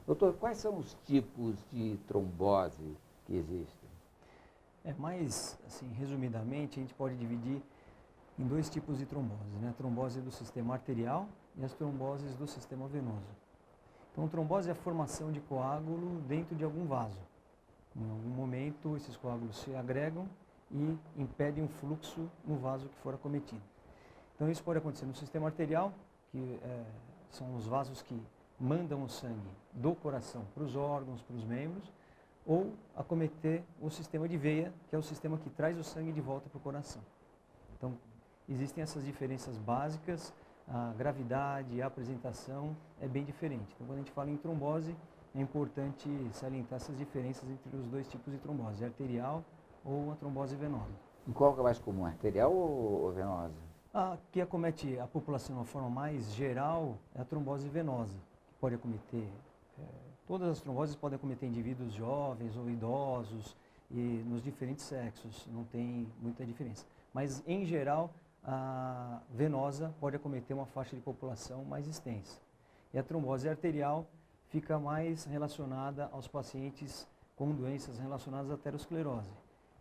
Doutor, quais são os tipos de trombose que existem? Mais, assim, resumidamente, a gente pode dividir em dois tipos de trombose, né? A trombose do sistema arterial e as tromboses do sistema venoso. Então, trombose é a formação de coágulo dentro de algum vaso. Em algum momento, esses coágulos se agregam e impedem o fluxo no vaso que for acometido. Então, isso pode acontecer no sistema arterial, que são os vasos que mandam o sangue do coração para os órgãos, para os membros, ou acometer o sistema de veia, que é o sistema que traz o sangue de volta para o coração. Então, existem essas diferenças básicas, a gravidade, a apresentação é bem diferente. Então, quando a gente fala em trombose, é importante salientar essas diferenças entre os dois tipos de trombose, a arterial ou a trombose venosa. E qual que é mais comum, arterial ou venosa? A que acomete a população de uma forma mais geral é a trombose venosa, que pode acometer, todas as tromboses podem acometer indivíduos jovens ou idosos e nos diferentes sexos, não tem muita diferença. Mas, em geral, a venosa pode acometer uma faixa de população mais extensa. E a trombose arterial fica mais relacionada aos pacientes com doenças relacionadas à aterosclerose.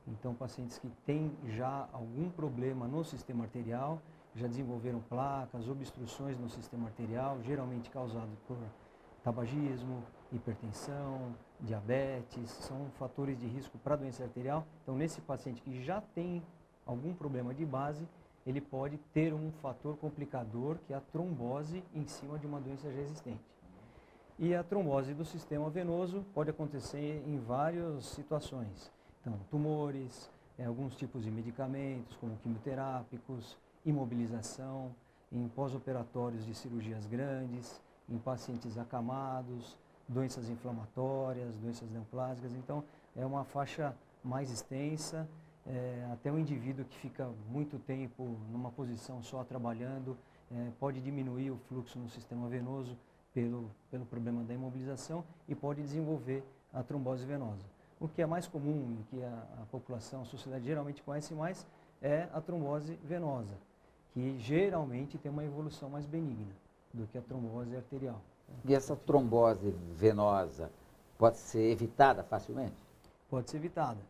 Então, pacientes que têm já algum problema no sistema arterial, já desenvolveram placas, obstruções no sistema arterial, geralmente causado por tabagismo, hipertensão, diabetes, são fatores de risco para a doença arterial. Então, nesse paciente que já tem algum problema de base, ele pode ter um fator complicador, que é a trombose em cima de uma doença já existente. E a trombose do sistema venoso pode acontecer em várias situações. Então, tumores, alguns tipos de medicamentos, como quimioterápicos, imobilização, em pós-operatórios de cirurgias grandes, em pacientes acamados, doenças inflamatórias, doenças neoplásicas. Então, é uma faixa mais extensa, até um indivíduo que fica muito tempo numa posição só trabalhando, pode diminuir o fluxo no sistema venoso pelo problema da imobilização e pode desenvolver a trombose venosa. O que é mais comum e que a população, a sociedade geralmente conhece mais é a trombose venosa, que geralmente tem uma evolução mais benigna do que a trombose arterial. E essa trombose venosa pode ser evitada facilmente? Pode ser evitada.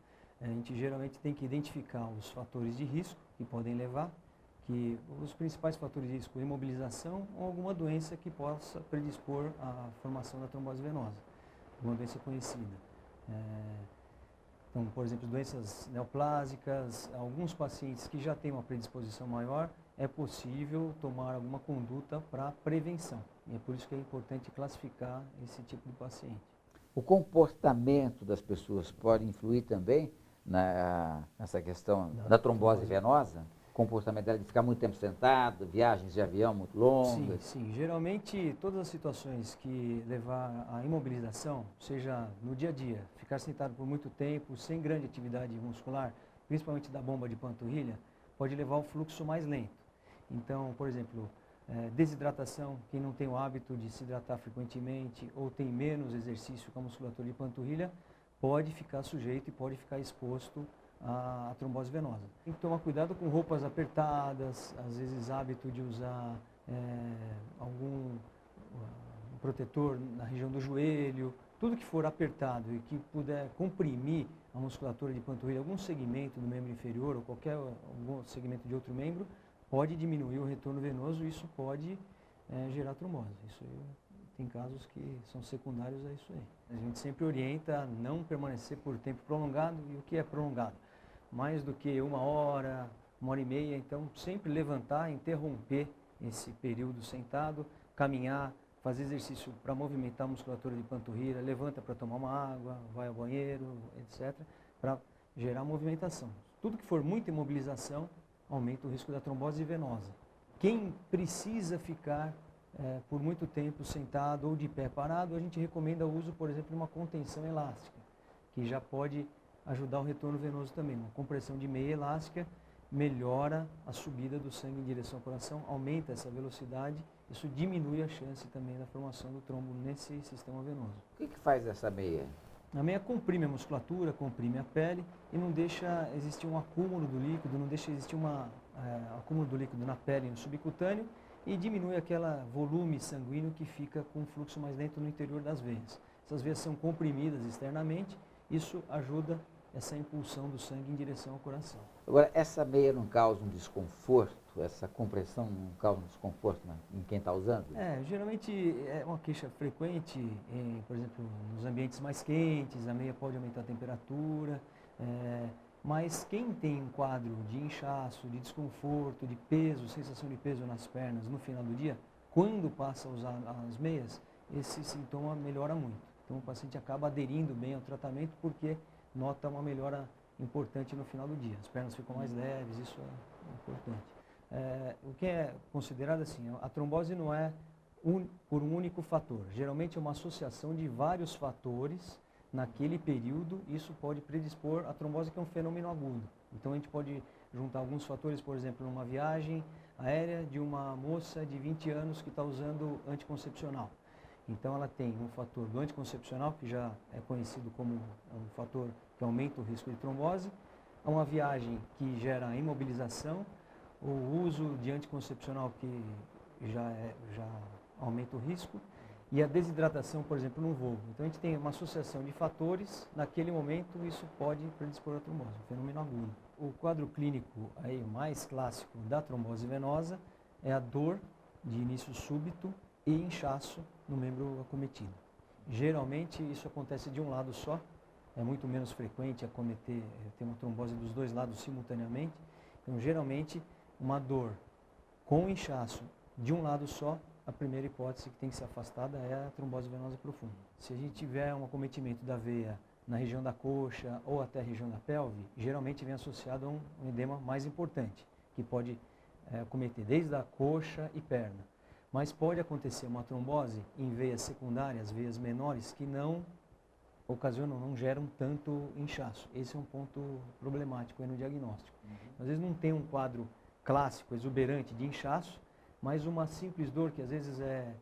A gente geralmente tem que identificar os fatores de risco que podem levar, que os principais fatores de risco, imobilização ou alguma doença que possa predispor à formação da trombose venosa, uma doença conhecida. Então, por exemplo, doenças neoplásicas, alguns pacientes que já têm uma predisposição maior, é possível tomar alguma conduta para prevenção. E é por isso que é importante classificar esse tipo de paciente. O comportamento das pessoas pode influir também nessa questão da trombose venosa? O comportamento dela de ficar muito tempo sentado, viagens de avião muito longas? Sim. Geralmente, todas as situações que levar à imobilização, seja no dia a dia, ficar sentado por muito tempo, sem grande atividade muscular, principalmente da bomba de panturrilha, pode levar ao fluxo mais lento. Então, por exemplo, desidratação, quem não tem o hábito de se hidratar frequentemente ou tem menos exercício com a musculatura de panturrilha, pode ficar sujeito e pode ficar exposto à trombose venosa. Tem que tomar cuidado com roupas apertadas, às vezes hábito de usar algum protetor na região do joelho, tudo que for apertado e que puder comprimir a musculatura de panturrilha, algum segmento do membro inferior ou algum segmento de outro membro, pode diminuir o retorno venoso e isso pode gerar trombose. Isso aí, tem casos que são secundários a isso aí. A gente sempre orienta a não permanecer por tempo prolongado. E o que é prolongado? Mais do que 1 hora, 1 hora e meia. Então, sempre levantar, interromper esse período sentado, caminhar, fazer exercício para movimentar a musculatura de panturrilha, levanta para tomar uma água, vai ao banheiro, etc., para gerar movimentação. Tudo que for muita imobilização aumenta o risco da trombose venosa. Quem precisa ficar por muito tempo sentado ou de pé parado, a gente recomenda o uso, por exemplo, de uma contenção elástica, que já pode ajudar o retorno venoso também. Uma compressão de meia elástica melhora a subida do sangue em direção ao coração, aumenta essa velocidade, isso diminui a chance também da formação do trombo nesse sistema venoso. O que faz essa meia? A meia comprime a musculatura, comprime a pele e não deixa existir um acúmulo do líquido, não deixa existir acúmulo do líquido na pele e no subcutâneo e diminui aquele volume sanguíneo que fica com um fluxo mais lento no interior das veias. Essas veias são comprimidas externamente, isso ajuda essa impulsão do sangue em direção ao coração. Agora, essa meia não causa um desconforto? Essa compressão não causa um desconforto em quem está usando? Geralmente é uma queixa frequente, por exemplo, nos ambientes mais quentes, a meia pode aumentar a temperatura, mas quem tem um quadro de inchaço, de desconforto, de peso, sensação de peso nas pernas no final do dia, quando passa a usar as meias, esse sintoma melhora muito. Então o paciente acaba aderindo bem ao tratamento porque nota uma melhora importante no final do dia. As pernas ficam mais leves, isso é importante. O que é considerado assim, a trombose não é por um único fator. Geralmente é uma associação de vários fatores naquele período. Isso pode predispor a trombose, que é um fenômeno agudo. Então a gente pode juntar alguns fatores, por exemplo, numa viagem aérea de uma moça de 20 anos que está usando anticoncepcional. Então ela tem um fator do anticoncepcional, que já é conhecido como um fator que aumenta o risco de trombose, uma viagem que gera imobilização, o uso de anticoncepcional que já aumenta o risco, e a desidratação, por exemplo, no voo. Então a gente tem uma associação de fatores, naquele momento isso pode predispor a trombose, um fenômeno agudo. O quadro clínico aí mais clássico da trombose venosa é a dor de início súbito e inchaço no membro acometido. Geralmente isso acontece de um lado só, é muito menos frequente ter uma trombose dos dois lados simultaneamente. Então geralmente uma dor com inchaço de um lado só, a primeira hipótese que tem que ser afastada é a trombose venosa profunda. Se a gente tiver um acometimento da veia na região da coxa ou até a região da pelve, geralmente vem associado a um edema mais importante, que pode acometer desde a coxa e perna. Mas pode acontecer uma trombose em veias secundárias, veias menores, que não geram tanto inchaço. Esse é um ponto problemático aí no diagnóstico. Às vezes não tem um quadro clássico, exuberante de inchaço, mas uma simples dor que às vezes é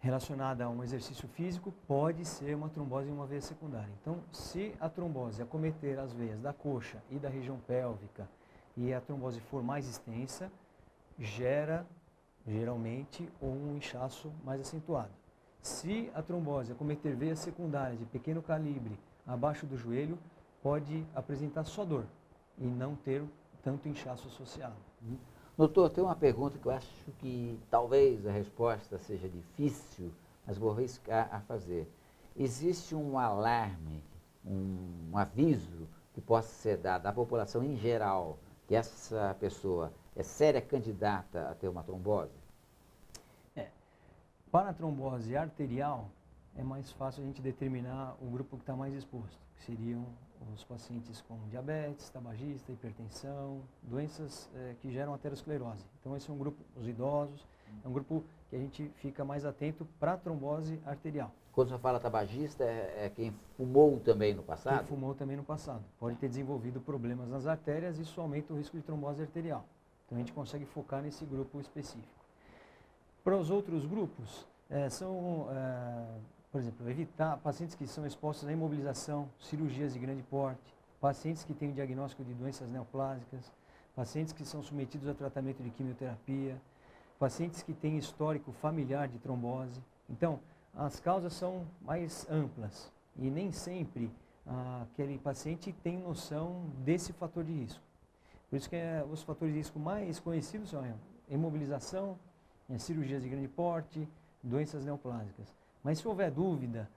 relacionada a um exercício físico pode ser uma trombose em uma veia secundária. Então, se a trombose acometer as veias da coxa e da região pélvica e a trombose for mais extensa, gera geralmente um inchaço mais acentuado. Se a trombose acometer veias secundárias de pequeno calibre abaixo do joelho, pode apresentar só dor e não ter tanto inchaço associado. Doutor, tem uma pergunta que eu acho que talvez a resposta seja difícil, mas vou arriscar a fazer. Existe um alarme, um aviso que possa ser dado à população em geral, que essa pessoa é séria candidata a ter uma trombose? Para a trombose arterial, é mais fácil a gente determinar o grupo que está mais exposto, que seriam os pacientes com diabetes, tabagista, hipertensão, doenças que geram aterosclerose. Então esse é um grupo, os idosos, é um grupo que a gente fica mais atento para a trombose arterial. Quando você fala tabagista, é quem fumou também no passado? Quem fumou também no passado. Pode ter desenvolvido problemas nas artérias e isso aumenta o risco de trombose arterial. Então a gente consegue focar nesse grupo específico. Para os outros grupos, por exemplo, evitar pacientes que são expostos à imobilização, cirurgias de grande porte, pacientes que têm o diagnóstico de doenças neoplásicas, pacientes que são submetidos a tratamento de quimioterapia, pacientes que têm histórico familiar de trombose. Então, as causas são mais amplas e nem sempre aquele paciente tem noção desse fator de risco. Por isso que os fatores de risco mais conhecidos são a imobilização, cirurgias de grande porte, doenças neoplásicas. Mas se houver dúvida,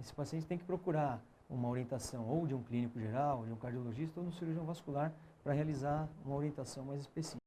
esse paciente tem que procurar uma orientação ou de um clínico geral, de um cardiologista ou de um cirurgião vascular para realizar uma orientação mais específica.